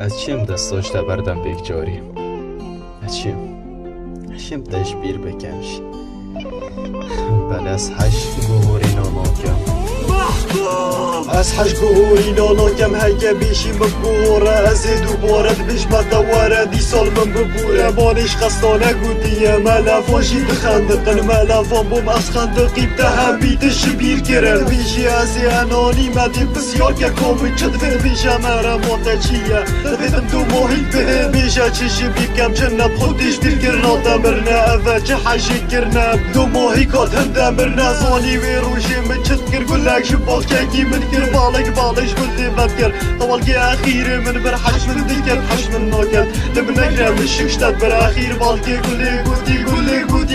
از چیم دستاش بردم بیک جاری از چیم تشبیر بکنش بل از هشت گوهوری ناناکم از هشت گوهوری ناناکم هکه بیشی مگوره از دوباره بیش مدواره دی سال من ببوره مانش خستانه گودیه ملفاشی دخندقن ملفان بوم از خندقیب ده همیدش بیر کرن بیشی از انانی مدی بسیار که کامی چد بیر بیشه مرا ماتچیه دویدم دو ماهی به بیشه چشی بیکم جنب خودش دیر کرنا دمرنه اوه چه حشی کرنه دو ماهی کات هم دمرنه زانی وی روشی من چد کر گلک شبال كاكي من كر بالك بالش قلت بكر طول كي اخير من برحش من ذكر حش من نوكل لبنقرا من الشكشتات براخير بالكي قولي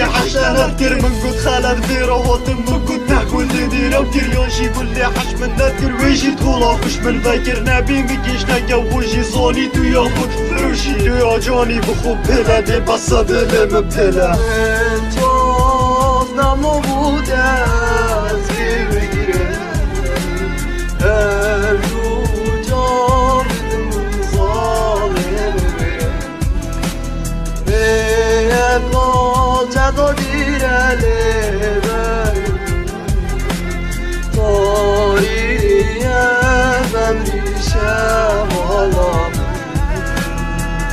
حش انا اذكر من قد خالد في روحات من قد نحكول ديرا وكريون شي قولي حش من نذكر ويجي طولا خش من فاكر نبي مكيش نكوجي صوني تو ياخد فروشي تو يا جاني بخوب بلا دي بصا دل مبتلا انت نمو بوده جدو دیرلی بر تاریه بمریشم آلام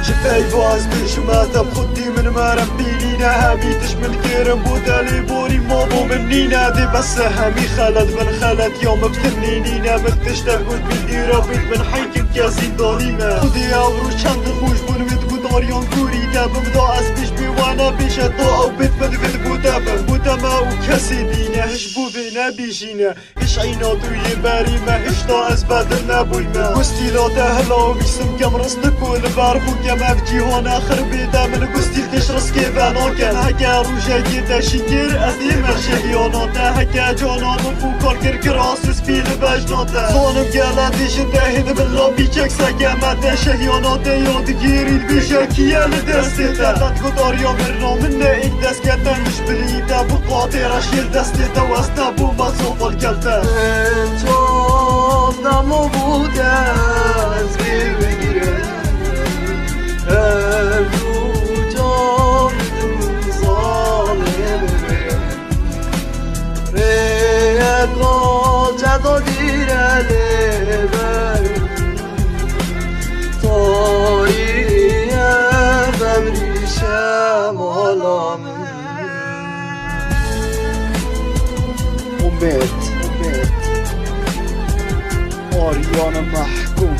شفای باز بیشمتم خودی من مرم بینینه همیتش من گرم بودلی بوری ما بو منینه دی بس همی خلد من خلد یا مبتنینینه مکتشتر گود بیدیره بید من حیکم که زندانیمه خودی اورو چند خوش بونوید بوداریان گوری دبم دا از بیش بیوانه بیشه دا او بید من بید بودم او کسی دینه هش بو بینه بیشینه هش عینا توی بریمه هش دا از بدل نبویمه گستیلات هلا بیسم کم رست کل برخو کم اف جیهان اخر بیده من گستیل کش رست که بناکن هکه روشه گیده شکر از ایمه شهیاناته هکه جانانو فوکار کراسس پیل بجناته زانم گلندیشن دهید بلا بیچک سگمته شهیاناته یادگیریل بیشه کیه لدسته دلت گداریا مرنامنه ایک دست کتنش بلیده بو قاطرش یل دسته دوسته بو مصوفال کلته انتاب نمو بوده از گیر بگیره هر رو جاندم ظالم ریقا جدا دیره لبر تاریه بمریشم آلامه آریان محکوم